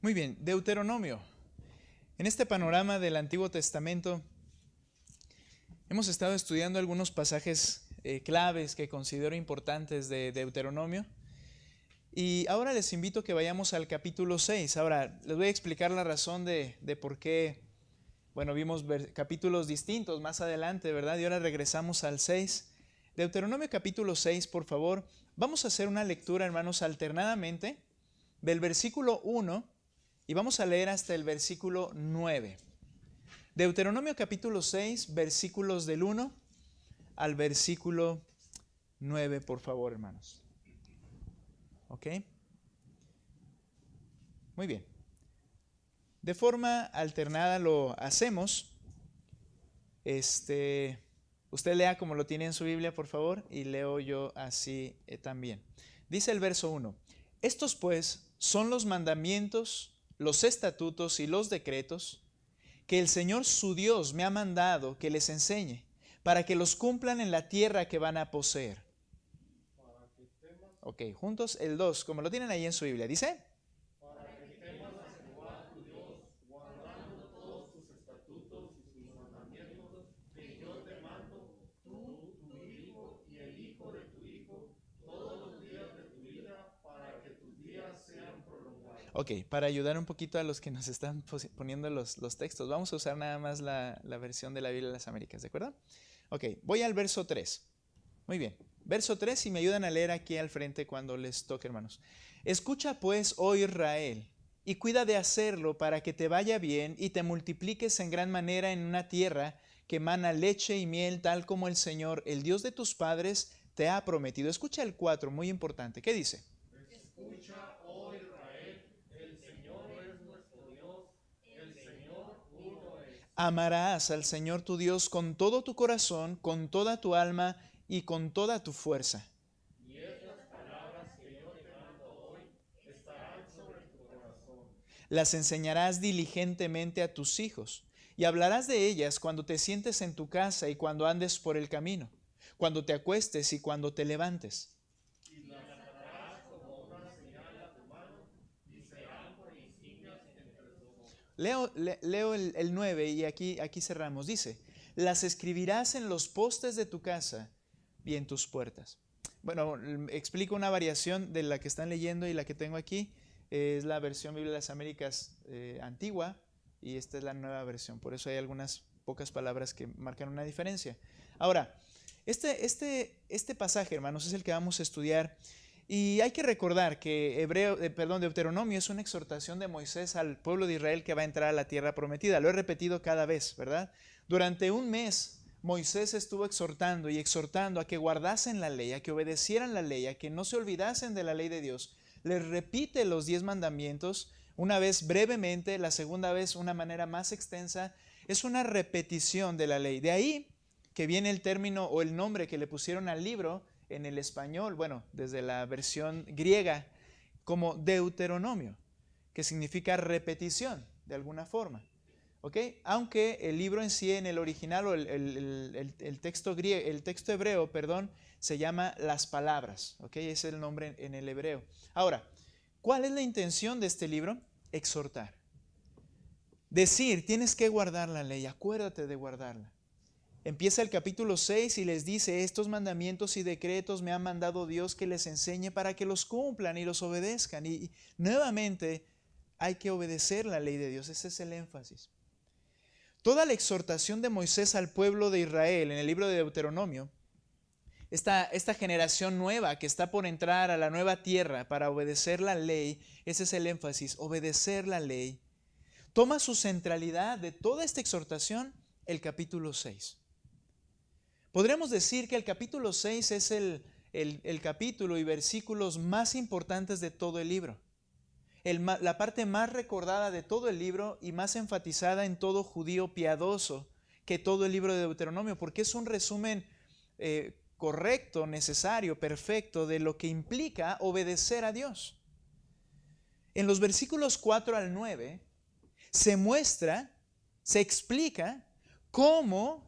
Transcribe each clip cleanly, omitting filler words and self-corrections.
Muy bien, Deuteronomio. En este panorama del Antiguo Testamento hemos estado estudiando algunos pasajes claves que considero importantes de Deuteronomio. Y ahora les invito a que vayamos al capítulo 6. Ahora, les voy a explicar la razón de por qué, bueno, vimos capítulos distintos más adelante, ¿verdad? Y ahora regresamos al 6. Deuteronomio capítulo 6, por favor. Vamos a hacer una lectura, hermanos, alternadamente del versículo 1 y vamos a leer hasta el versículo 9. Deuteronomio capítulo 6, versículos del 1 al versículo 9, por favor, hermanos. ¿Ok? Muy bien. De forma alternada lo hacemos. Usted lea como lo tiene en su Biblia, por favor, y leo yo así también. Dice el verso 1. Estos pues son los mandamientos, los estatutos y los decretos que el Señor su Dios me ha mandado que les enseñe, para que los cumplan en la tierra que van a poseer. Ok, juntos el 2, como lo tienen ahí en su Biblia. Dice: para que temas a Jehová tu Dios, guardando todos sus estatutos y sus mandamientos que yo te mando, tú, tu hijo y el hijo de tu hijo, todos los días de tu vida, para que tus días sean prolongados. Ok, para ayudar un poquito a los que nos están poniendo los textos, vamos a usar nada más la versión de la Biblia de las Américas, ¿de acuerdo? Ok, voy al verso 3. Muy bien, verso 3, y me ayudan a leer aquí al frente cuando les toque, hermanos. Escucha pues, oh Israel, y cuida de hacerlo para que te vaya bien y te multipliques en gran manera en una tierra que emana leche y miel, tal como el Señor, el Dios de tus padres, te ha prometido. Escucha el 4, muy importante. ¿Qué dice? Escucha, oh Israel, el Señor es nuestro Dios, el Señor uno es. Amarás al Señor tu Dios con todo tu corazón, con toda tu alma y con toda tu fuerza. Y estas palabras que yo te mando hoy estarán sobre tu corazón. Las enseñarás diligentemente a tus hijos, y hablarás de ellas cuando te sientes en tu casa y cuando andes por el camino, cuando te acuestes y cuando te levantes. Y las atarás como una señal a tu mano, y serán por insignias entre tus ojos. Leo el 9 y aquí cerramos. Dice: las escribirás en los postes de tu casa y en tus puertas. Bueno, explico una variación de la que están leyendo y la que tengo aquí. Es la versión Biblia de las Américas antigua, y esta es la nueva versión. Por eso hay algunas pocas palabras que marcan una diferencia. Ahora, este pasaje, hermanos, es el que vamos a estudiar. Y hay que recordar que Deuteronomio es una exhortación de Moisés al pueblo de Israel que va a entrar a la tierra prometida. Lo he repetido cada vez, ¿verdad? Durante un mes Moisés estuvo exhortando y exhortando a que guardasen la ley, a que obedecieran la ley, a que no se olvidasen de la ley de Dios. Les repite los 10 mandamientos, una vez brevemente, la segunda vez una manera más extensa. Es una repetición de la ley. De ahí que viene el término o el nombre que le pusieron al libro en el español, bueno, desde la versión griega, como Deuteronomio, que significa repetición de alguna forma. ¿Ok? Aunque el libro en sí, en el original, o el texto hebreo, perdón, se llama Las Palabras. ¿Ok? Ese es el nombre en el hebreo. Ahora, ¿cuál es la intención de este libro? Exhortar. Decir, tienes que guardar la ley, acuérdate de guardarla. Empieza el capítulo 6 y les dice: estos mandamientos y decretos me ha mandado Dios que les enseñe para que los cumplan y los obedezcan. Y nuevamente hay que obedecer la ley de Dios. Ese es el énfasis. Toda la exhortación de Moisés al pueblo de Israel en el libro de Deuteronomio, esta generación nueva que está por entrar a la nueva tierra para obedecer la ley, ese es el énfasis, obedecer la ley. Toma su centralidad de toda esta exhortación el capítulo 6. Podríamos decir que el capítulo 6 es el capítulo y versículos más importantes de todo el libro. La parte más recordada de todo el libro y más enfatizada en todo judío piadoso que todo el libro de Deuteronomio, porque es un resumen correcto, necesario, perfecto de lo que implica obedecer a Dios. En los versículos 4 al 9 se muestra, se explica cómo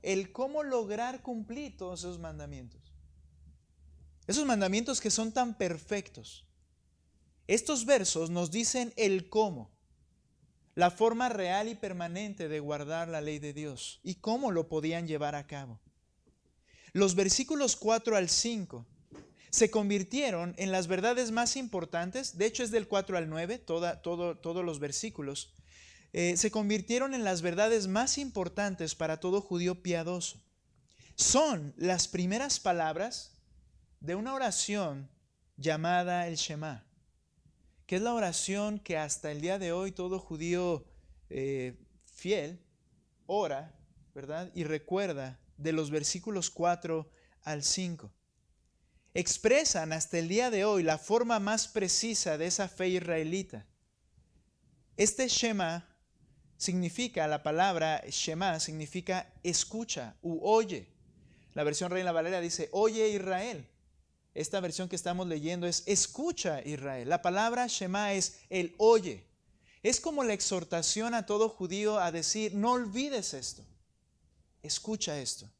lograr cumplir todos esos mandamientos. Esos mandamientos que son tan perfectos. Estos versos nos dicen el cómo. la forma real y permanente de guardar la ley de Dios y cómo lo podían llevar a cabo. Los versículos 4 al 5 se convirtieron en las verdades más importantes, de hecho es del 4 al 9, todos los versículos, se convirtieron en las verdades más importantes para todo judío piadoso. Son las primeras palabras de una oración llamada el Shema, que es la oración que hasta el día de hoy todo judío fiel ora, ¿verdad? Y recuerda de los versículos 4 al 5. Expresan hasta el día de hoy la forma más precisa de esa fe israelita. Este Shema significa, la palabra Shema significa escucha u oye. La versión Reina Valera dice, oye Israel. Esta versión que estamos leyendo es escucha Israel. La palabra Shema es el oye. Es como la exhortación a todo judío a decir, no olvides esto. Escucha esto.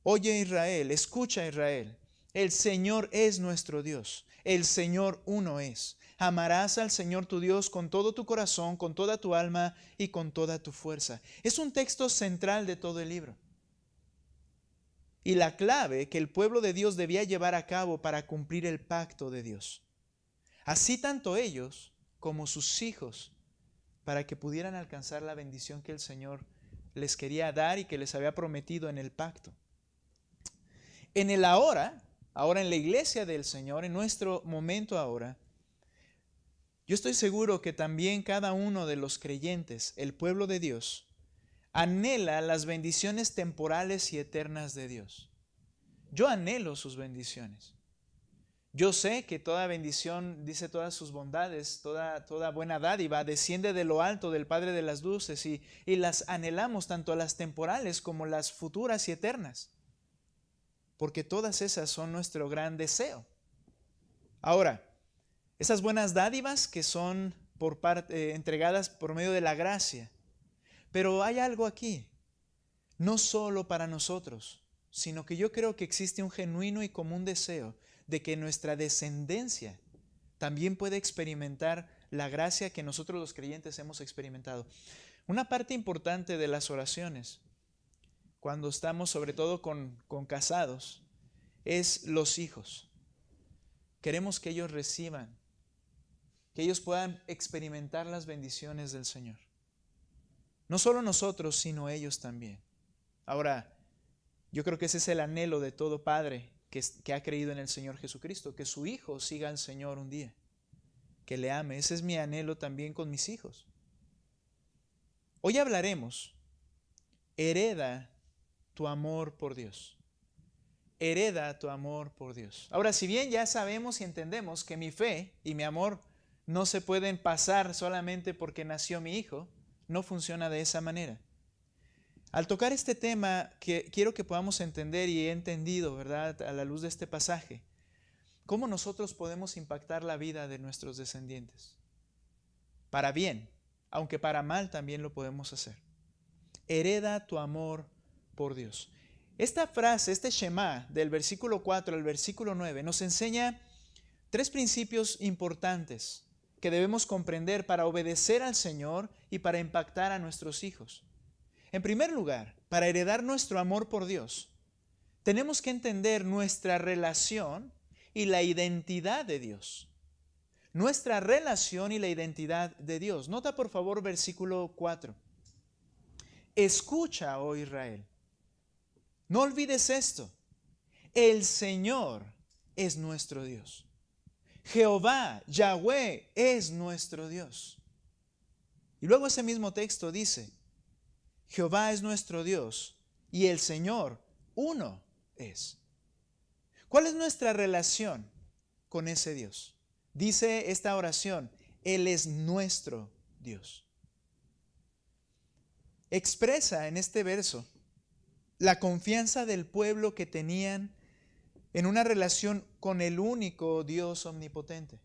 Oye Israel, escucha Israel. El Señor es nuestro Dios. El Señor uno es. Amarás al Señor tu Dios con todo tu corazón, con toda tu alma y con toda tu fuerza. Es un texto central de todo el libro. Y la clave que el pueblo de Dios debía llevar a cabo para cumplir el pacto de Dios. Así tanto ellos como sus hijos, para que pudieran alcanzar la bendición que el Señor les quería dar y que les había prometido en el pacto. En el ahora en la iglesia del Señor, en nuestro momento ahora, yo estoy seguro que también cada uno de los creyentes, el pueblo de Dios, anhela las bendiciones temporales y eternas de Dios. Yo anhelo sus bendiciones. Yo sé que toda bendición, dice todas sus bondades, toda buena dádiva, desciende de lo alto del Padre de las luces y las anhelamos tanto las temporales como las futuras y eternas. Porque todas esas son nuestro gran deseo. Ahora, esas buenas dádivas que son entregadas por medio de la gracia. Pero hay algo aquí, no solo para nosotros, sino que yo creo que existe un genuino y común deseo de que nuestra descendencia también puede experimentar la gracia que nosotros los creyentes hemos experimentado. Una parte importante de las oraciones, cuando estamos sobre todo con casados, es los hijos. Queremos que ellos reciban, que ellos puedan experimentar las bendiciones del Señor. No solo nosotros, sino ellos también. Ahora, yo creo que ese es el anhelo de todo padre que ha creído en el Señor Jesucristo, que su hijo siga al Señor un día, que le ame. Ese es mi anhelo también con mis hijos. Hoy hablaremos, hereda tu amor por Dios. Hereda tu amor por Dios. Ahora, si bien ya sabemos y entendemos que mi fe y mi amor no se pueden pasar solamente porque nació mi hijo, no funciona de esa manera. Al tocar este tema, quiero que podamos entender, y he entendido, ¿verdad?, a la luz de este pasaje, cómo nosotros podemos impactar la vida de nuestros descendientes. Para bien, aunque para mal también lo podemos hacer. Hereda tu amor por Dios. Esta frase, este Shema, del versículo 4 al versículo 9, nos enseña 3 principios importantes que debemos comprender para obedecer al Señor y para impactar a nuestros hijos. En primer lugar, para heredar nuestro amor por Dios, tenemos que entender nuestra relación y la identidad de Dios. Nuestra relación y la identidad de Dios. Nota por favor versículo 4. Escucha, oh Israel. No olvides esto. El Señor es nuestro Dios. Jehová, Yahweh, es nuestro Dios. Y luego ese mismo texto dice, Jehová es nuestro Dios y el Señor uno es. ¿Cuál es nuestra relación con ese Dios? Dice esta oración, Él es nuestro Dios. Expresa en este verso la confianza del pueblo que tenían en una relación con el único Dios omnipotente.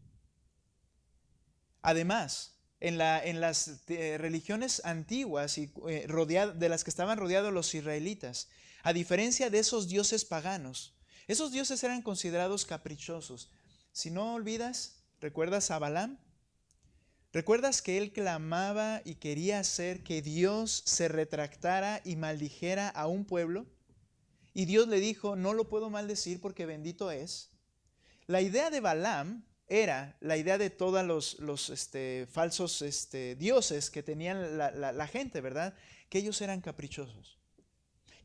Además, en las religiones antiguas y de las que estaban rodeados los israelitas, a diferencia de esos dioses paganos, esos dioses eran considerados caprichosos. Si no olvidas, ¿recuerdas a Balaam? ¿Recuerdas que él clamaba y quería hacer que Dios se retractara y maldijera a un pueblo? Y Dios le dijo, no lo puedo maldecir porque bendito es. La idea de Balaam era la idea de todos los falsos dioses que tenían la gente, ¿verdad? Que ellos eran caprichosos.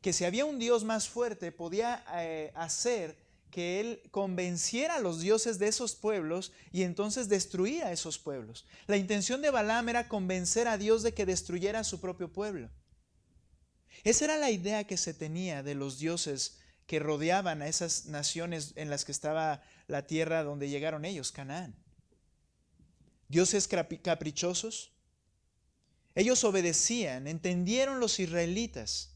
Que si había un dios más fuerte podía hacer que él convenciera a los dioses de esos pueblos y entonces destruir a esos pueblos. La intención de Balaam era convencer a Dios de que destruyera a su propio pueblo. Esa era la idea que se tenía de los dioses que rodeaban a esas naciones en las que estaba la tierra donde llegaron ellos, Canaán. Dioses caprichosos. Ellos obedecían, entendieron los israelitas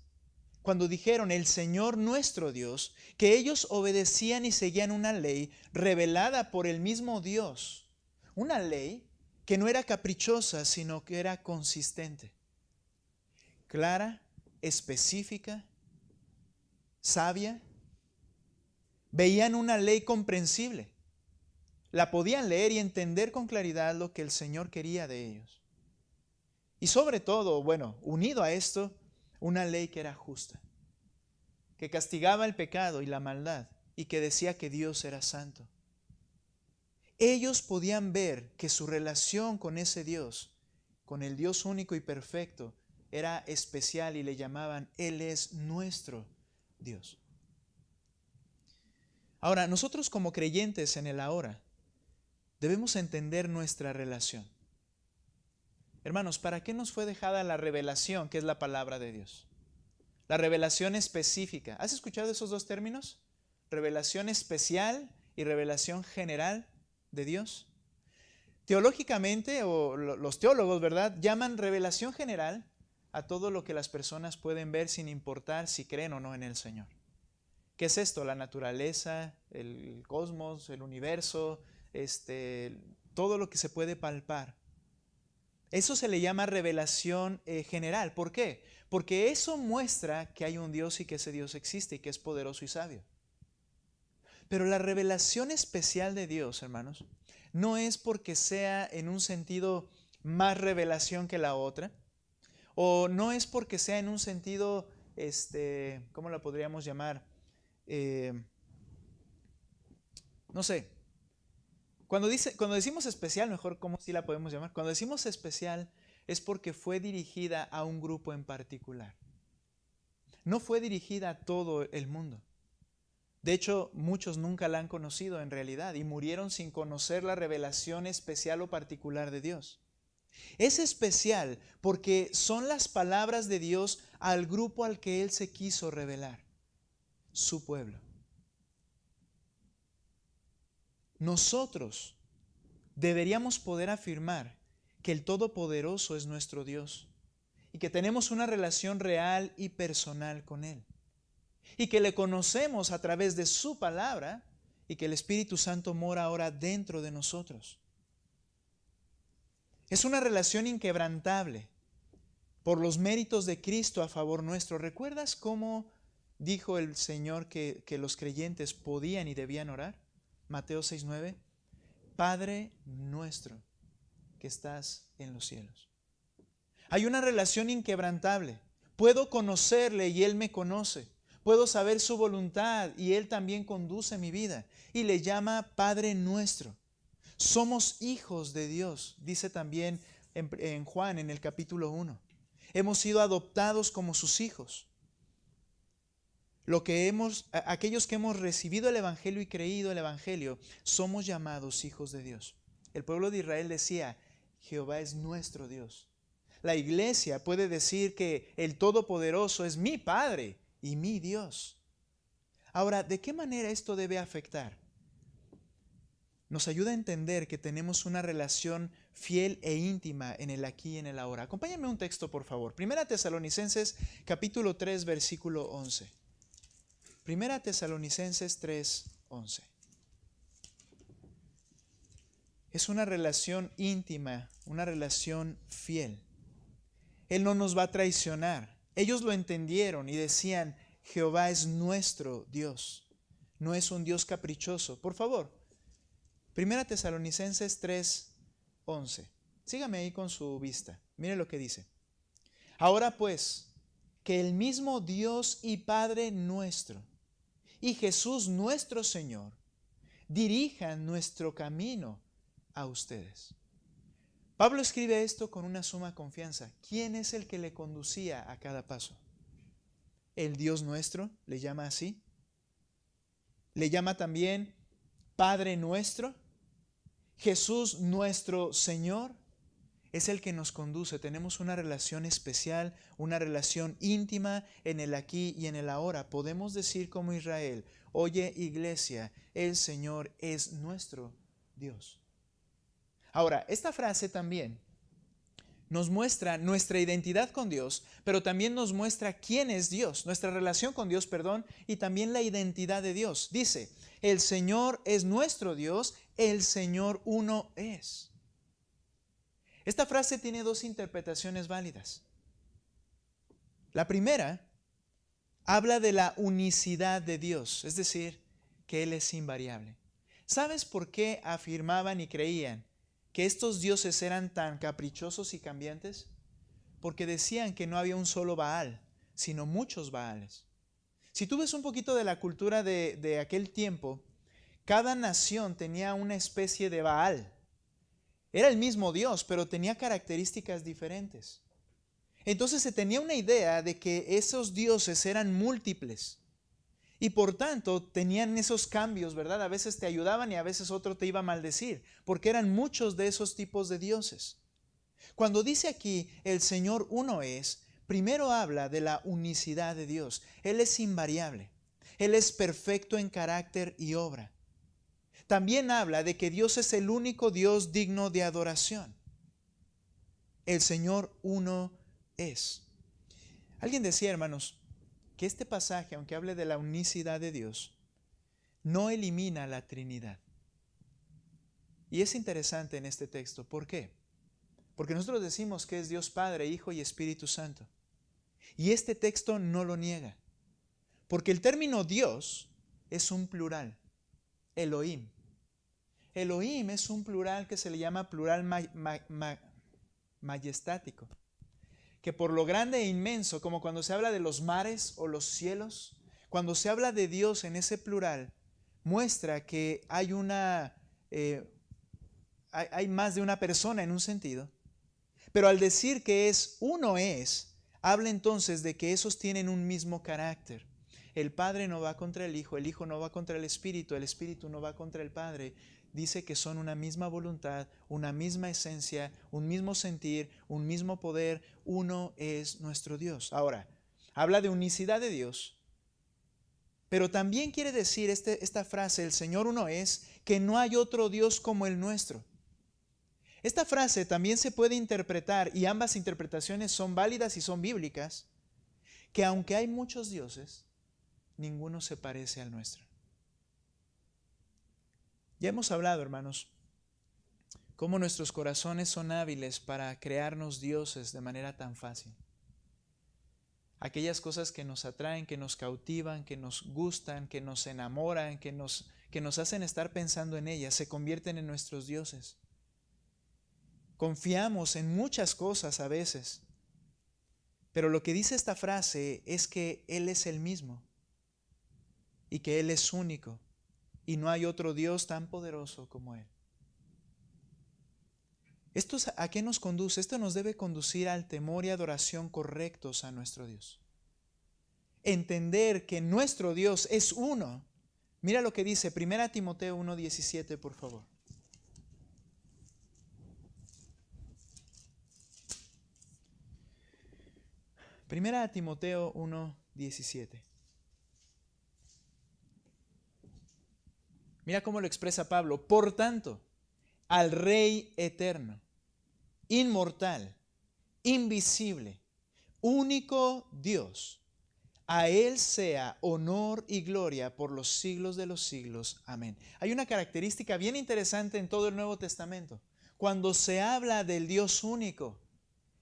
cuando dijeron el Señor nuestro Dios, que ellos obedecían y seguían una ley revelada por el mismo Dios. Una ley que no era caprichosa, sino que era consistente, clara, específica, sabia. Veían una ley comprensible. La podían leer y entender con claridad lo que el Señor quería de ellos. Y sobre todo, bueno, unido a esto, una ley que era justa, que castigaba el pecado y la maldad y que decía que Dios era santo. Ellos podían ver que su relación con ese Dios, con el Dios único y perfecto, era especial y le llamaban, Él es nuestro Dios. Ahora, nosotros como creyentes en el ahora, debemos entender nuestra relación. Hermanos, ¿para qué nos fue dejada la revelación, que es la palabra de Dios? La revelación específica. ¿Has escuchado esos dos términos? Revelación especial y revelación general de Dios. Teológicamente, o los teólogos, ¿verdad?, llaman revelación general a todo lo que las personas pueden ver sin importar si creen o no en el Señor. ¿Qué es esto? La naturaleza, el cosmos, el universo, todo lo que se puede palpar. Eso se le llama revelación general. ¿Por qué? Porque eso muestra que hay un Dios y que ese Dios existe y que es poderoso y sabio. Pero la revelación especial de Dios, hermanos, no es porque sea en un sentido más revelación que la otra, o no es porque sea en un sentido, ¿cómo la podríamos llamar? No sé. Cuando decimos especial, mejor, ¿cómo sí la podemos llamar? Cuando decimos especial es porque fue dirigida a un grupo en particular. No fue dirigida a todo el mundo. De hecho, muchos nunca la han conocido en realidad y murieron sin conocer la revelación especial o particular de Dios. Es especial porque son las palabras de Dios al grupo al que Él se quiso revelar, su pueblo. Nosotros deberíamos poder afirmar que el Todopoderoso es nuestro Dios y que tenemos una relación real y personal con Él y que le conocemos a través de su palabra y que el Espíritu Santo mora ahora dentro de nosotros. Es una relación inquebrantable por los méritos de Cristo a favor nuestro. ¿Recuerdas cómo dijo el Señor que los creyentes podían y debían orar? Mateo 6:9. Padre nuestro que estás en los cielos. Hay una relación inquebrantable. Puedo conocerle y Él me conoce. Puedo saber su voluntad y Él también conduce mi vida. Y le llama Padre nuestro. Somos hijos de Dios, dice también en Juan en el capítulo 1. Hemos sido adoptados como sus hijos. Aquellos que hemos recibido el Evangelio y creído el Evangelio, somos llamados hijos de Dios. El pueblo de Israel decía, Jehová es nuestro Dios. La iglesia puede decir que el Todopoderoso es mi Padre y mi Dios. Ahora, ¿de qué manera esto debe afectar? Nos ayuda a entender que tenemos una relación fiel e íntima en el aquí y en el ahora. Acompáñame un texto, por favor. Primera Tesalonicenses, capítulo 3, versículo 11. Primera Tesalonicenses 3, 11. Es una relación íntima, una relación fiel. Él no nos va a traicionar. Ellos lo entendieron y decían, Jehová es nuestro Dios. No es un Dios caprichoso. Por favor, Primera Tesalonicenses 3, 11. Sígame ahí con su vista. Mire lo que dice. Ahora pues, que el mismo Dios y Padre nuestro y Jesús nuestro Señor dirijan nuestro camino a ustedes. Pablo escribe esto con una suma confianza. ¿Quién es el que le conducía a cada paso? El Dios nuestro, le llama así. Le llama también Padre nuestro. Jesús nuestro Señor es el que nos conduce. Tenemos una relación especial, una relación íntima en el aquí y en el ahora. Podemos decir como Israel, oye iglesia, el Señor es nuestro Dios. Ahora, esta frase también nos muestra nuestra identidad con Dios, pero también nos muestra quién es Dios, nuestra relación con Dios, y también la identidad de Dios. Dice, el Señor es nuestro Dios, el Señor uno es. Esta frase tiene dos interpretaciones válidas. La primera habla de la unicidad de Dios, es decir, que Él es invariable. ¿Sabes por qué afirmaban y creían que estos dioses eran tan caprichosos y cambiantes? Porque decían que no había un solo Baal, sino muchos Baales. Si tú ves un poquito de la cultura de aquel tiempo, cada nación tenía una especie de Baal. Era el mismo Dios, pero tenía características diferentes. Entonces se tenía una idea de que esos dioses eran múltiples. Y por tanto tenían esos cambios, ¿verdad? A veces te ayudaban y a veces otro te iba a maldecir, porque eran muchos de esos tipos de dioses. Cuando dice aquí el Señor uno es, primero habla de la unicidad de Dios. Él es invariable. Él es perfecto en carácter y obra. También habla de que Dios es el único Dios digno de adoración. El Señor uno es. Alguien decía, hermanos, que este pasaje, aunque hable de la unicidad de Dios, no elimina la Trinidad. Y es interesante en este texto. ¿Por qué? Porque nosotros decimos que es Dios Padre, Hijo y Espíritu Santo. Y este texto no lo niega. Porque el término Dios es un plural, Elohim. Elohim es un plural que se le llama plural majestático. Que por lo grande e inmenso, como cuando se habla de los mares o los cielos, cuando se habla de Dios en ese plural, muestra que hay hay más de una persona en un sentido. Pero al decir que es uno es, habla entonces de que esos tienen un mismo carácter. El Padre no va contra el Hijo no va contra el Espíritu no va contra el Padre. Dice que son una misma voluntad, una misma esencia, un mismo sentir, un mismo poder. Uno es nuestro Dios. Ahora, habla de unicidad de Dios, pero también quiere decir esta frase, el Señor uno es, que no hay otro Dios como el nuestro. Esta frase también se puede interpretar, y ambas interpretaciones son válidas y son bíblicas, que aunque hay muchos dioses, ninguno se parece al nuestro. Ya hemos hablado, hermanos, cómo nuestros corazones son hábiles para crearnos dioses de manera tan fácil. Aquellas cosas que nos atraen, que nos cautivan, que nos gustan, que nos enamoran, que nos hacen estar pensando en ellas, se convierten en nuestros dioses. Confiamos en muchas cosas a veces, pero lo que dice esta frase es que Él es el mismo y que Él es único. Y no hay otro Dios tan poderoso como Él. ¿Esto a qué nos conduce? Esto nos debe conducir al temor y adoración correctos a nuestro Dios. Entender que nuestro Dios es uno. Mira lo que dice 1 Timoteo 1:17, por favor. Primera Timoteo 1:17. Mira cómo lo expresa Pablo. Por tanto, al Rey eterno, inmortal, invisible, único Dios, a Él sea honor y gloria por los siglos de los siglos. Amén. Hay una característica bien interesante en todo el Nuevo Testamento. Cuando se habla del Dios único,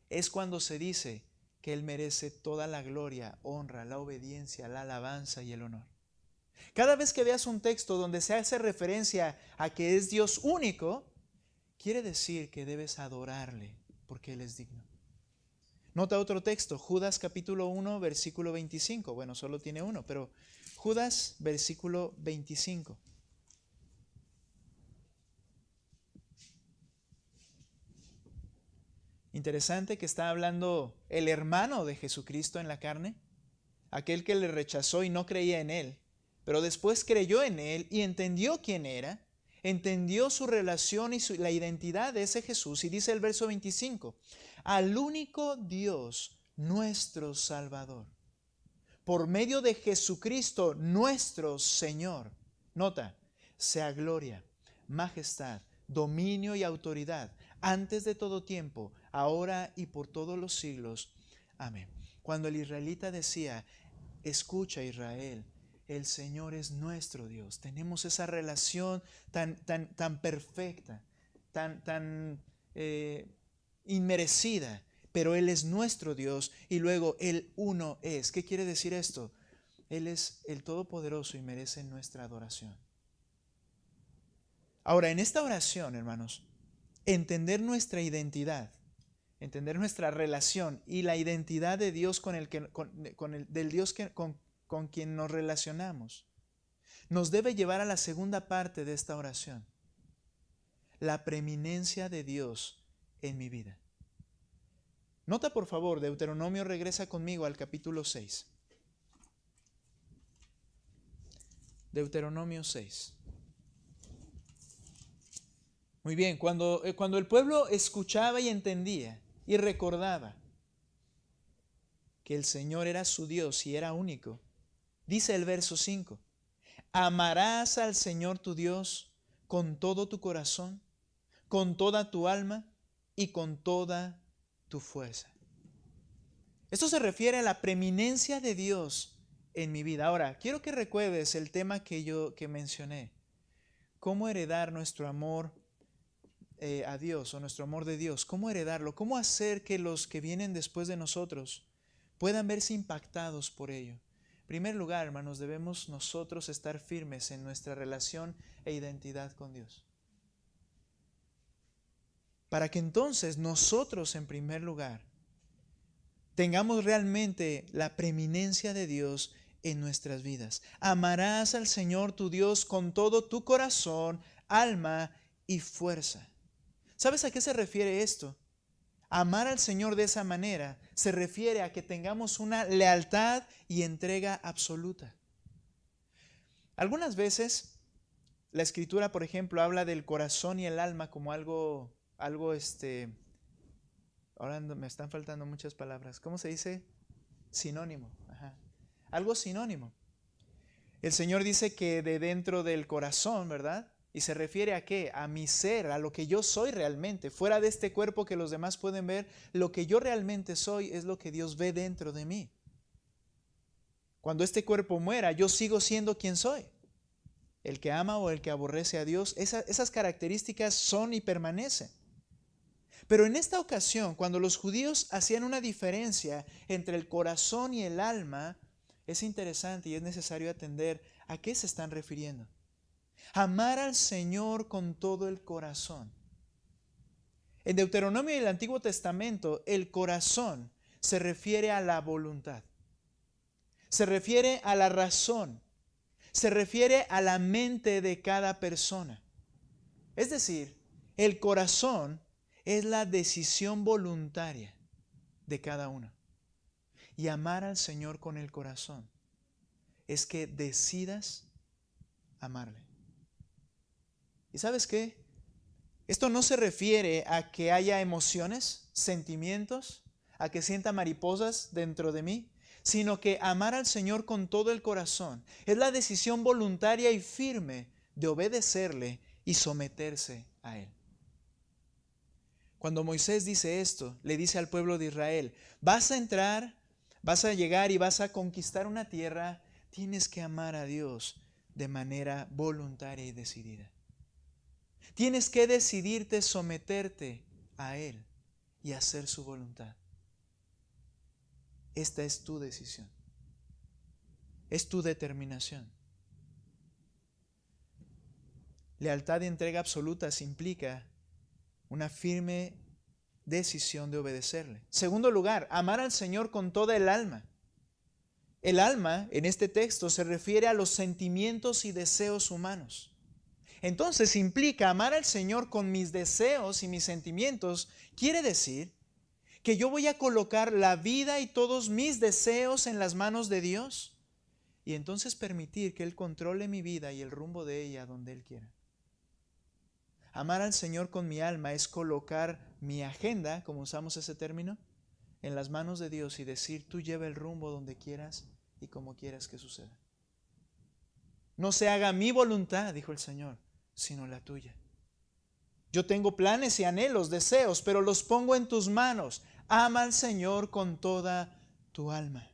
es cuando se dice que Él merece toda la gloria, honra, la obediencia, la alabanza y el honor. Cada vez que veas un texto donde se hace referencia a que es Dios único, quiere decir que debes adorarle porque Él es digno. Nota otro texto, Judas capítulo 1, versículo 25. Bueno, solo tiene uno, pero Judas, versículo 25. Interesante que está hablando el hermano de Jesucristo en la carne, aquel que le rechazó y no creía en Él, pero después creyó en Él y entendió quién era, entendió su relación y la identidad de ese Jesús. Y dice el verso 25, al único Dios, nuestro Salvador, por medio de Jesucristo, nuestro Señor. Nota, sea gloria, majestad, dominio y autoridad, antes de todo tiempo, ahora y por todos los siglos. Amén. Cuando el israelita decía, escucha Israel, el Señor es nuestro Dios. Tenemos esa relación tan perfecta, tan inmerecida, pero Él es nuestro Dios y luego Él uno es. ¿Qué quiere decir esto? Él es el Todopoderoso y merece nuestra adoración. Ahora, en esta oración, hermanos, entender nuestra identidad, entender nuestra relación y la identidad de Dios del Dios con quien nos relacionamos, nos debe llevar a la segunda parte de esta oración, la preeminencia de Dios en mi vida. Nota por favor, Deuteronomio, regresa conmigo al capítulo 6. Deuteronomio 6. Muy bien, cuando el pueblo escuchaba y entendía y recordaba que el Señor era su Dios y era único, dice el verso 5, amarás al Señor tu Dios con todo tu corazón, con toda tu alma y con toda tu fuerza. Esto se refiere a la preeminencia de Dios en mi vida. Ahora, quiero que recuerdes el tema que mencioné. Cómo heredar nuestro amor a Dios o nuestro amor de Dios. Cómo heredarlo. Cómo hacer que los que vienen después de nosotros puedan verse impactados por ello. En primer lugar, hermanos, debemos nosotros estar firmes en nuestra relación e identidad con Dios. Para que entonces nosotros, en primer lugar, tengamos realmente la preeminencia de Dios en nuestras vidas. Amarás al Señor tu Dios con todo tu corazón, alma y fuerza. ¿Sabes a qué se refiere esto? Amar al Señor de esa manera se refiere a que tengamos una lealtad y entrega absoluta. Algunas veces la Escritura, por ejemplo, habla del corazón y el alma como algo ahora me están faltando muchas palabras. ¿Cómo se dice? Sinónimo. Ajá. Algo sinónimo. El Señor dice que de dentro del corazón, ¿verdad? ¿Y se refiere a qué? A mi ser, a lo que yo soy realmente. Fuera de este cuerpo que los demás pueden ver, lo que yo realmente soy es lo que Dios ve dentro de mí. Cuando este cuerpo muera, yo sigo siendo quien soy. El que ama o el que aborrece a Dios, esas características son y permanecen. Pero en esta ocasión, cuando los judíos hacían una diferencia entre el corazón y el alma, es interesante y es necesario atender a qué se están refiriendo. Amar al Señor con todo el corazón. En Deuteronomio y el Antiguo Testamento, el corazón se refiere a la voluntad, se refiere a la razón, se refiere a la mente de cada persona. Es decir, el corazón es la decisión voluntaria de cada uno. Y amar al Señor con el corazón es que decidas amarle. ¿Y sabes qué? Esto no se refiere a que haya emociones, sentimientos, a que sienta mariposas dentro de mí, sino que amar al Señor con todo el corazón es la decisión voluntaria y firme de obedecerle y someterse a Él. Cuando Moisés dice esto, le dice al pueblo de Israel, vas a entrar, vas a llegar y vas a conquistar una tierra, tienes que amar a Dios de manera voluntaria y decidida. Tienes que decidirte someterte a Él y hacer su voluntad. Esta es tu decisión. Es tu determinación. Lealtad y entrega absolutas implica una firme decisión de obedecerle. Segundo lugar, amar al Señor con toda el alma. El alma, en este texto, se refiere a los sentimientos y deseos humanos. Entonces implica amar al Señor con mis deseos y mis sentimientos. Quiere decir que yo voy a colocar la vida y todos mis deseos en las manos de Dios y entonces permitir que Él controle mi vida y el rumbo de ella donde Él quiera. Amar al Señor con mi alma es colocar mi agenda, como usamos ese término, en las manos de Dios y decir, tú lleva el rumbo donde quieras y como quieras que suceda. No se haga mi voluntad, dijo el Señor, sino la tuya. Yo tengo planes y anhelos, deseos, pero los pongo en tus manos. Ama al Señor con toda tu alma.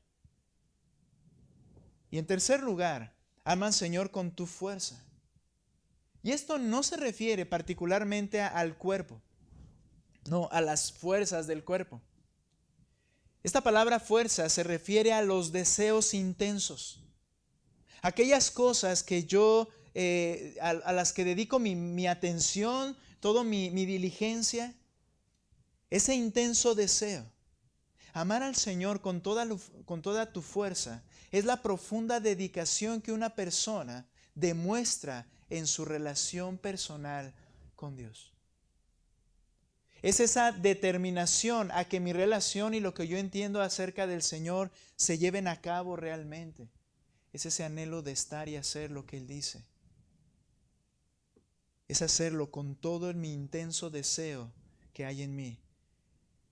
Y en tercer lugar, ama al Señor con tu fuerza. Y esto no se refiere particularmente al cuerpo, no, a las fuerzas del cuerpo. Esta palabra fuerza se refiere a los deseos intensos. Aquellas cosas que yo, a las que dedico mi atención, toda mi diligencia, ese intenso deseo. Amar al Señor con toda tu fuerza es la profunda dedicación que una persona demuestra en su relación personal con Dios. Es esa determinación a que mi relación y lo que yo entiendo acerca del Señor se lleven a cabo realmente. Es ese anhelo de estar y hacer lo que Él dice. Es hacerlo con todo mi intenso deseo que hay en mí,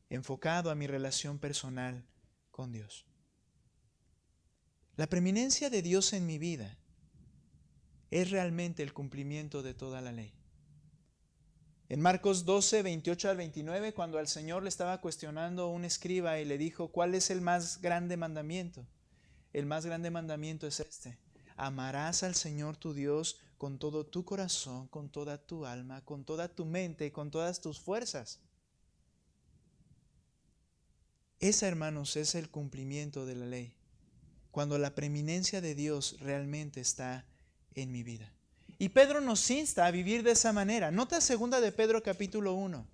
enfocado a mi relación personal con Dios. La preeminencia de Dios en mi vida es realmente el cumplimiento de toda la ley. En Marcos 12, 28 al 29, cuando al Señor le estaba cuestionando un escriba y le dijo, ¿cuál es el más grande mandamiento? El más grande mandamiento es este: amarás al Señor tu Dios con todo tu corazón, con toda tu alma, con toda tu mente y con todas tus fuerzas. Esa, hermanos, es el cumplimiento de la ley, cuando la preeminencia de Dios realmente está en mi vida. Y Pedro nos insta a vivir de esa manera. Nota 2 de Pedro capítulo 1.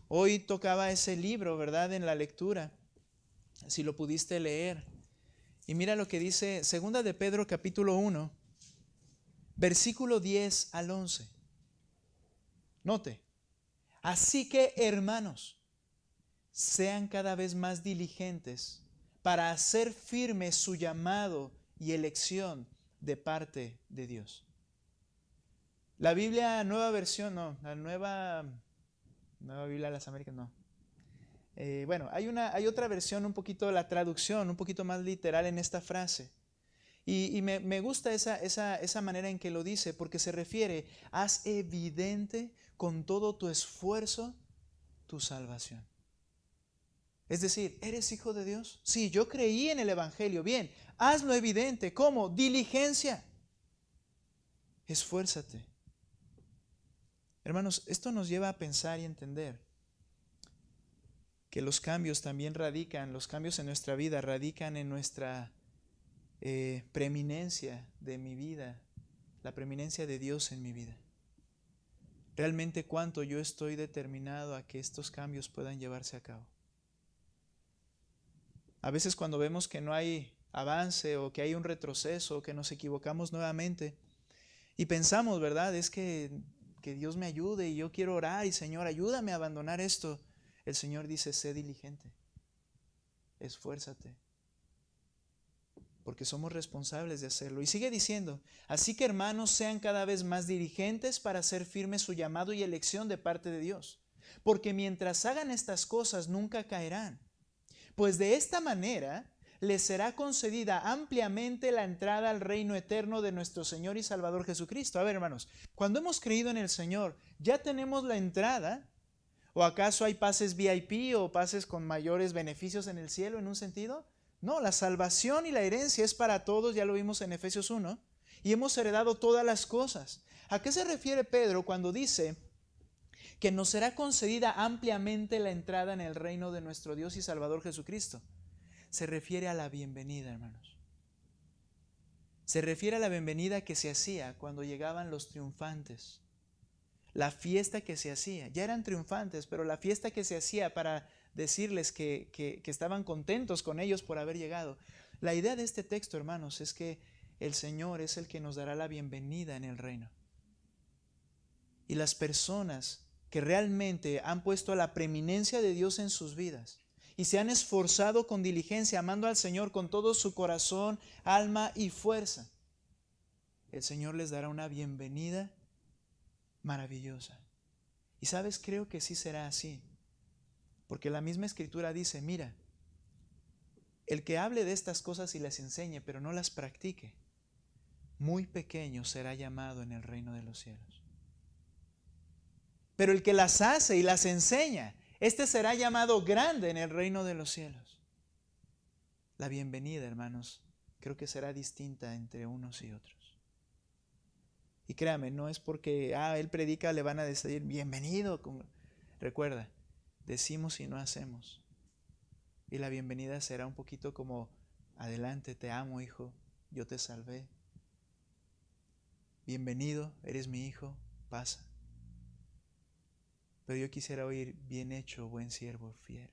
Hoy tocaba ese libro, ¿verdad?, en la lectura, si lo pudiste leer. Y mira lo que dice 2 de Pedro capítulo 1, versículo 10 al 11. Note, así que hermanos, sean cada vez más diligentes para hacer firme su llamado y elección de parte de Dios. La Biblia Nueva Versión, no, la Nueva Biblia de las Américas, no. Hay otra versión, un poquito la traducción, un poquito más literal en esta frase. Y me gusta esa manera en que lo dice, porque se refiere, haz evidente con todo tu esfuerzo tu salvación. Es decir, ¿eres hijo de Dios? Sí, yo creí en el Evangelio. Bien, hazlo evidente. ¿Cómo? Diligencia. Esfuérzate. Hermanos, esto nos lleva a pensar y entender que los cambios también los cambios en nuestra vida radican en nuestra preeminencia de mi vida, la preeminencia de Dios en mi vida. Realmente cuánto yo estoy determinado a que estos cambios puedan llevarse a cabo. A veces cuando vemos que no hay avance o que hay un retroceso o que nos equivocamos nuevamente y pensamos, ¿verdad?, es que Dios me ayude y yo quiero orar y Señor, ayúdame a abandonar esto. El Señor dice, sé diligente, esfuérzate, porque somos responsables de hacerlo. Y sigue diciendo, así que hermanos, sean cada vez más diligentes para hacer firme su llamado y elección de parte de Dios, porque mientras hagan estas cosas nunca caerán, pues de esta manera les será concedida ampliamente la entrada al reino eterno de nuestro Señor y Salvador Jesucristo. A ver, hermanos, cuando hemos creído en el Señor, ¿ya tenemos la entrada? ¿O acaso hay pases VIP o pases con mayores beneficios en el cielo en un sentido? No, la salvación y la herencia es para todos, ya lo vimos en Efesios 1, y hemos heredado todas las cosas. ¿A qué se refiere Pedro cuando dice que nos será concedida ampliamente la entrada en el reino de nuestro Dios y Salvador Jesucristo? Se refiere a la bienvenida, hermanos. Se refiere a la bienvenida que se hacía cuando llegaban los triunfantes, la fiesta que se hacía. Ya eran triunfantes, pero la fiesta que se hacía para decirles que estaban contentos con ellos por haber llegado. La idea de este texto, hermanos, es que el Señor es el que nos dará la bienvenida en el reino. Y las personas que realmente han puesto la preeminencia de Dios en sus vidas y se han esforzado con diligencia, amando al Señor con todo su corazón, alma y fuerza, el Señor les dará una bienvenida maravillosa. Y sabes, creo que sí será así, porque la misma Escritura dice, mira, el que hable de estas cosas y las enseñe, pero no las practique, muy pequeño será llamado en el reino de los cielos. Pero el que las hace y las enseña, este será llamado grande en el reino de los cielos. La bienvenida, hermanos, creo que será distinta entre unos y otros. Y créame, no es porque, él predica, le van a decir, bienvenido. Recuerda, decimos y no hacemos. Y la bienvenida será un poquito como, adelante, te amo, hijo, yo te salvé. Bienvenido, eres mi hijo, pasa. Pero yo quisiera oír, bien hecho, buen siervo fiel.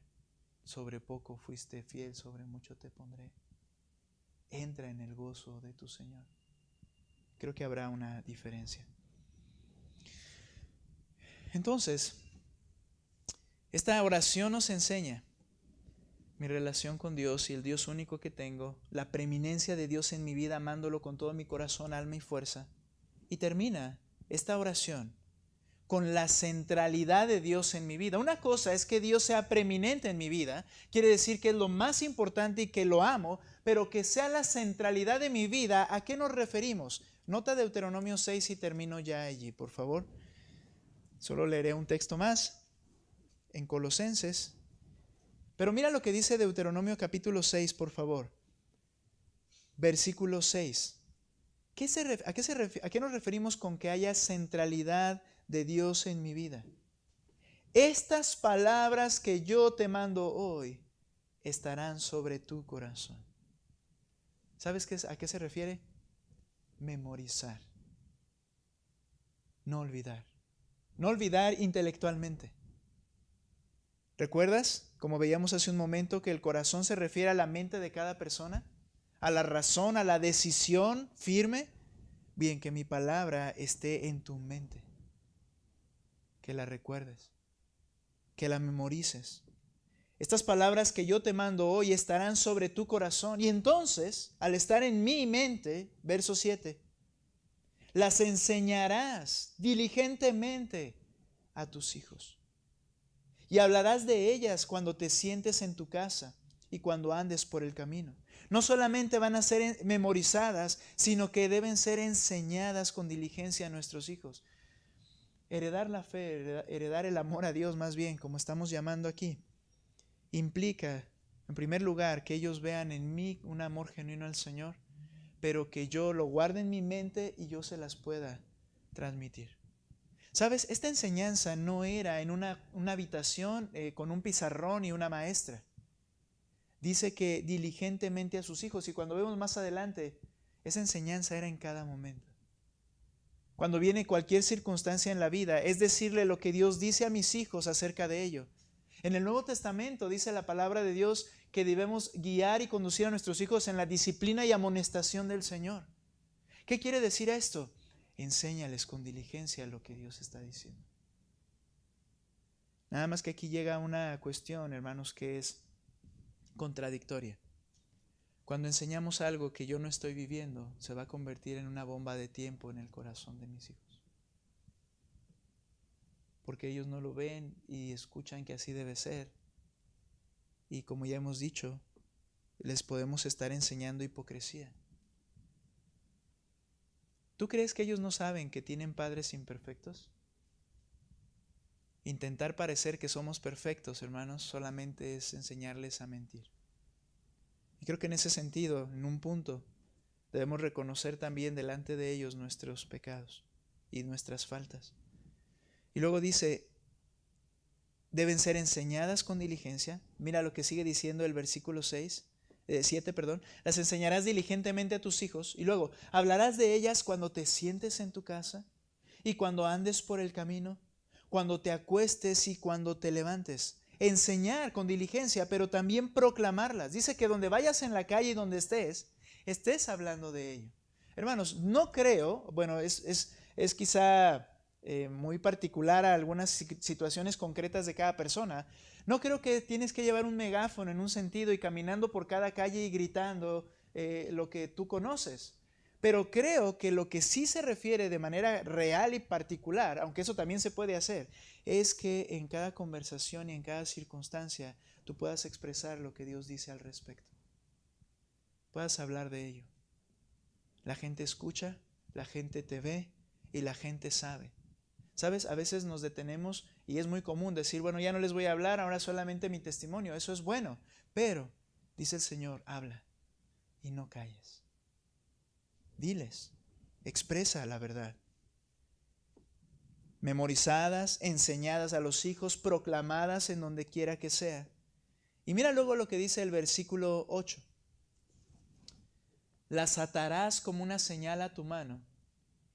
Sobre poco fuiste fiel, sobre mucho te pondré. Entra en el gozo de tu Señor. Creo que habrá una diferencia. Entonces, esta oración nos enseña mi relación con Dios y el Dios único que tengo, la preeminencia de Dios en mi vida, amándolo con todo mi corazón, alma y fuerza. Y termina esta oración con la centralidad de Dios en mi vida. Una cosa es que Dios sea preeminente en mi vida, quiere decir que es lo más importante y que lo amo, pero que sea la centralidad de mi vida, ¿a qué nos referimos? Nota Deuteronomio 6 y termino ya allí, por favor. Solo leeré un texto más en Colosenses. Pero mira lo que dice Deuteronomio capítulo 6, por favor. Versículo 6. ¿A qué nos referimos con que haya centralidad de Dios en mi vida? Estas palabras que yo te mando hoy estarán sobre tu corazón. ¿Sabes a qué se refiere? Memorizar. No olvidar. No olvidar intelectualmente. ¿Recuerdas, como veíamos hace un momento, que el corazón se refiere a la mente de cada persona? A la razón, a la decisión firme. Bien, que mi palabra esté en tu mente. Que la recuerdes. Que la memorices. Estas palabras que yo te mando hoy estarán sobre tu corazón. Y entonces, al estar en mi mente, verso 7, las enseñarás diligentemente a tus hijos. Y hablarás de ellas cuando te sientes en tu casa y cuando andes por el camino. No solamente van a ser memorizadas, sino que deben ser enseñadas con diligencia a nuestros hijos. Heredar la fe, heredar el amor a Dios más bien, como estamos llamando aquí, implica, en primer lugar, que ellos vean en mí un amor genuino al Señor, pero que yo lo guarde en mi mente y yo se las pueda transmitir. ¿Sabes? Esta enseñanza no era en una habitación con un pizarrón y una maestra. Dice que diligentemente a sus hijos, y cuando vemos más adelante, esa enseñanza era en cada momento. Cuando viene cualquier circunstancia en la vida, es decirle lo que Dios dice a mis hijos acerca de ello. En el Nuevo Testamento dice la palabra de Dios que debemos guiar y conducir a nuestros hijos en la disciplina y amonestación del Señor. ¿Qué quiere decir esto? Enséñales con diligencia lo que Dios está diciendo. Nada más que aquí llega una cuestión, hermanos, que es contradictoria. Cuando enseñamos algo que yo no estoy viviendo, se va a convertir en una bomba de tiempo en el corazón de mis hijos. Porque ellos no lo ven y escuchan que así debe ser. Y como ya hemos dicho, les podemos estar enseñando hipocresía. ¿Tú crees que ellos no saben que tienen padres imperfectos? Intentar parecer que somos perfectos, hermanos, solamente es enseñarles a mentir. Y creo que en ese sentido, en un punto, debemos reconocer también delante de ellos nuestros pecados y nuestras faltas. Y luego dice, deben ser enseñadas con diligencia. Mira lo que sigue diciendo el versículo 7, las enseñarás diligentemente a tus hijos y luego hablarás de ellas cuando te sientes en tu casa y cuando andes por el camino, cuando te acuestes y cuando te levantes. Enseñar con diligencia, pero también proclamarlas. Dice que donde vayas en la calle y donde estés hablando de ello. Hermanos, no creo, bueno, es quizá muy particular a algunas situaciones concretas de cada persona. No creo que tienes que llevar un megáfono en un sentido y caminando por cada calle y gritando lo que tú conoces. Pero creo que lo que sí se refiere de manera real y particular, aunque eso también se puede hacer, es que en cada conversación y en cada circunstancia tú puedas expresar lo que Dios dice al respecto. Puedas hablar de ello. La gente escucha, la gente te ve y la gente sabe. ¿Sabes? A veces nos detenemos y es muy común decir, bueno, ya no les voy a hablar, ahora solamente mi testimonio. Eso es bueno, pero dice el Señor, habla y no calles. Diles, expresa la verdad. Memorizadas, enseñadas a los hijos, proclamadas en donde quiera que sea. Y mira luego lo que dice el versículo 8. Las atarás como una señal a tu mano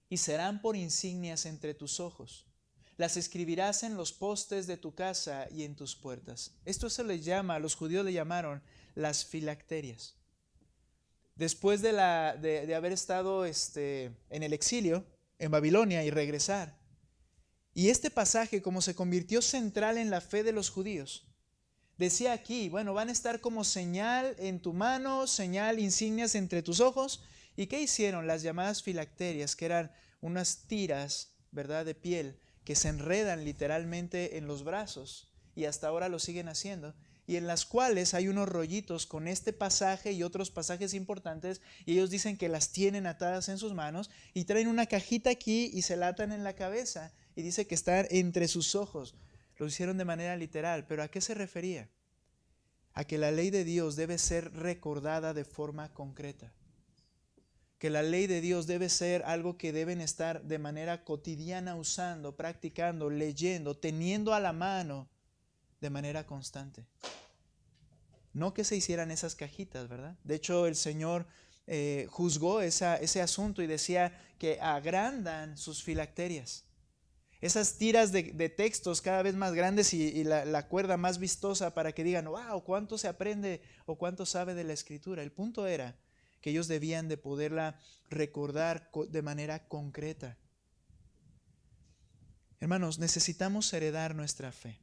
y serán por insignias entre tus ojos. Las escribirás en los postes de tu casa y en tus puertas. Esto se les llama, los judíos le llamaron las filacterias. Después de haber estado en el exilio, en Babilonia, y regresar. Y este pasaje, como se convirtió central en la fe de los judíos, decía aquí, bueno, van a estar como señal en tu mano, señal, insignias entre tus ojos. ¿Y qué hicieron? Las llamadas filacterias, que eran unas tiras, ¿verdad?, de piel, que se enredan literalmente en los brazos, y hasta ahora lo siguen haciendo, y en las cuales hay unos rollitos con este pasaje y otros pasajes importantes, y ellos dicen que las tienen atadas en sus manos, y traen una cajita aquí y se la atan en la cabeza, y dice que están entre sus ojos. Lo hicieron de manera literal, pero ¿a qué se refería? A que la ley de Dios debe ser recordada de forma concreta. Que la ley de Dios debe ser algo que deben estar de manera cotidiana usando, practicando, leyendo, teniendo a la mano de manera constante. No que se hicieran esas cajitas, ¿verdad? De hecho, el Señor juzgó ese asunto y decía que agrandan sus filacterias. Esas tiras de textos cada vez más grandes y la cuerda más vistosa para que digan, wow, cuánto se aprende o cuánto sabe de la Escritura. El punto era que ellos debían de poderla recordar de manera concreta. Hermanos, necesitamos heredar nuestra fe.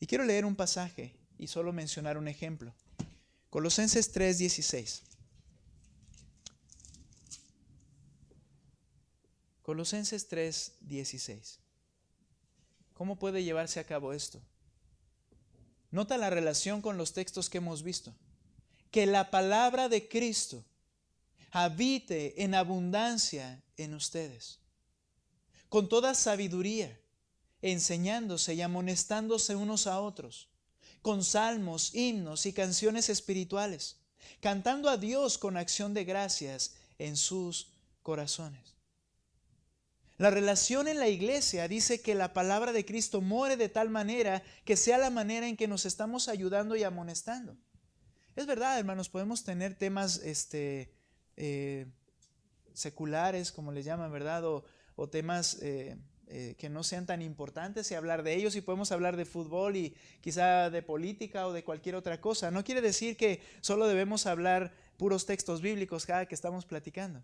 Y quiero leer un pasaje y solo mencionar un ejemplo. Colosenses 3:16. Colosenses 3:16. ¿Cómo puede llevarse a cabo esto? Nota la relación con los textos que hemos visto. Que la palabra de Cristo habite en abundancia en ustedes, con toda sabiduría, enseñándose y amonestándose unos a otros, con salmos, himnos y canciones espirituales, cantando a Dios con acción de gracias en sus corazones. La relación en la iglesia dice que la palabra de Cristo more de tal manera que sea la manera en que nos estamos ayudando y amonestando. Es verdad, hermanos, podemos tener temas seculares, como les llaman, ¿verdad? O temas que no sean tan importantes y hablar de ellos, y podemos hablar de fútbol y quizá de política o de cualquier otra cosa. No quiere decir que solo debemos hablar puros textos bíblicos cada que estamos platicando.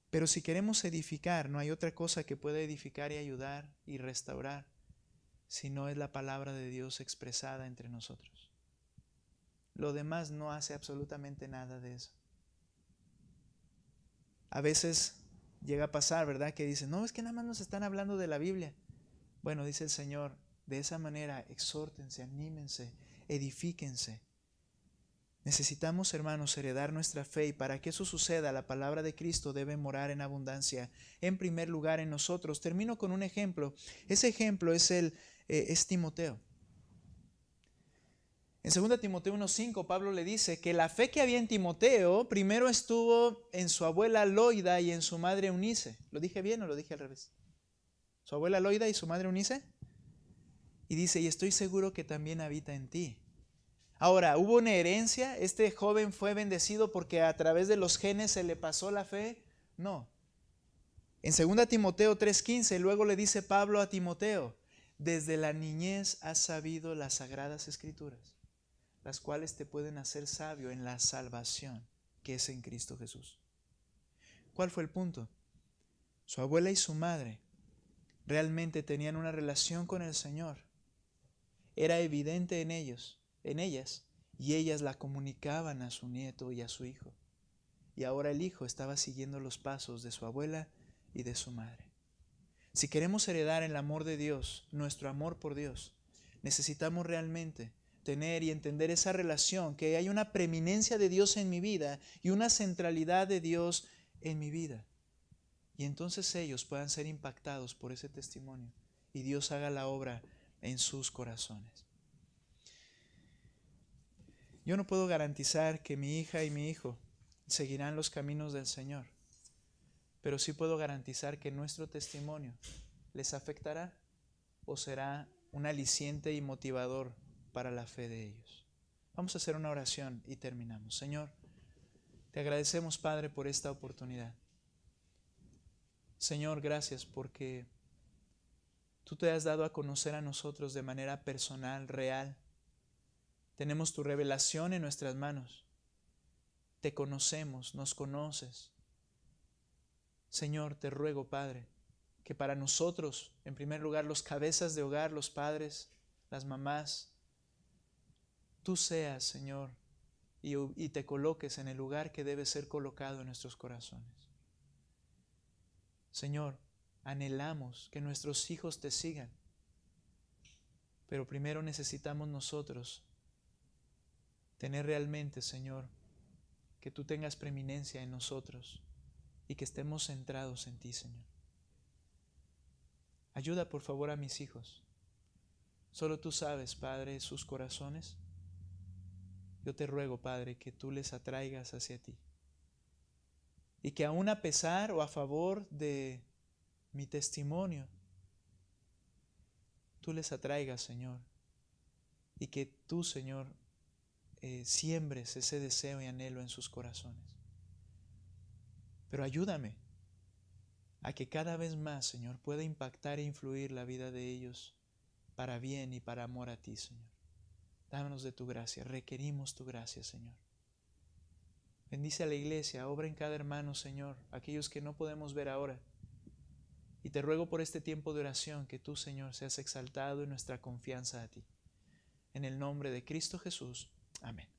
Pero si queremos edificar, no hay otra cosa que pueda edificar y ayudar y restaurar, si no es la palabra de Dios expresada entre nosotros. Lo demás no hace absolutamente nada de eso. A veces llega a pasar, ¿verdad?, que dicen, no, es que nada más nos están hablando de la Biblia. Bueno, dice el Señor, de esa manera exhórtense, anímense, edifíquense. Necesitamos, hermanos, heredar nuestra fe, y para que eso suceda, la palabra de Cristo debe morar en abundancia, en primer lugar en nosotros. Termino con un ejemplo. Ese ejemplo es Timoteo. En 2 Timoteo 1:5, Pablo le dice que la fe que había en Timoteo primero estuvo en su abuela Loida y en su madre Eunice. ¿Lo dije bien o lo dije al revés? Su abuela Loida y su madre Eunice. Y dice, y estoy seguro que también habita en ti. Ahora, ¿hubo una herencia? ¿Este joven fue bendecido porque a través de los genes se le pasó la fe? No. En 2 Timoteo 3:15, luego le dice Pablo a Timoteo, desde la niñez has sabido las sagradas escrituras, las cuales te pueden hacer sabio en la salvación que es en Cristo Jesús. ¿Cuál fue el punto? Su abuela y su madre realmente tenían una relación con el Señor. Era evidente en ellas, y ellas la comunicaban a su nieto y a su hijo. Y ahora el hijo estaba siguiendo los pasos de su abuela y de su madre. Si queremos heredar el amor de Dios, nuestro amor por Dios, necesitamos realmente tener y entender esa relación, que hay una preeminencia de Dios en mi vida y una centralidad de Dios en mi vida. Y entonces ellos puedan ser impactados por ese testimonio y Dios haga la obra en sus corazones. Yo no puedo garantizar que mi hija y mi hijo seguirán los caminos del Señor, pero sí puedo garantizar que nuestro testimonio les afectará o será un aliciente y motivador para la fe de ellos. Vamos a hacer una oración y terminamos. Señor, te agradecemos, Padre, por esta oportunidad. Señor, gracias porque tú te has dado a conocer a nosotros de manera personal, real. Tenemos tu revelación en nuestras manos. Te conocemos, nos conoces. Señor, te ruego, Padre, que para nosotros, en primer lugar, los cabezas de hogar, los padres, las mamás, tú seas, Señor, y te coloques en el lugar que debe ser colocado en nuestros corazones. Señor, anhelamos que nuestros hijos te sigan, pero primero necesitamos nosotros tener realmente, Señor, que tú tengas preeminencia en nosotros y que estemos centrados en ti, Señor. Ayuda, por favor, a mis hijos. Solo tú sabes, Padre, sus corazones. Yo te ruego, Padre, que tú les atraigas hacia ti. Y que aun a pesar o a favor de mi testimonio, tú les atraigas, Señor. Y que tú, Señor, siembres ese deseo y anhelo en sus corazones. Pero ayúdame a que cada vez más, Señor, pueda impactar e influir la vida de ellos para bien y para amor a ti, Señor. Dámonos de tu gracia, requerimos tu gracia, Señor. Bendice a la iglesia, obra en cada hermano, Señor, aquellos que no podemos ver ahora. Y te ruego por este tiempo de oración que tú, Señor, seas exaltado en nuestra confianza a ti. En el nombre de Cristo Jesús. Amén.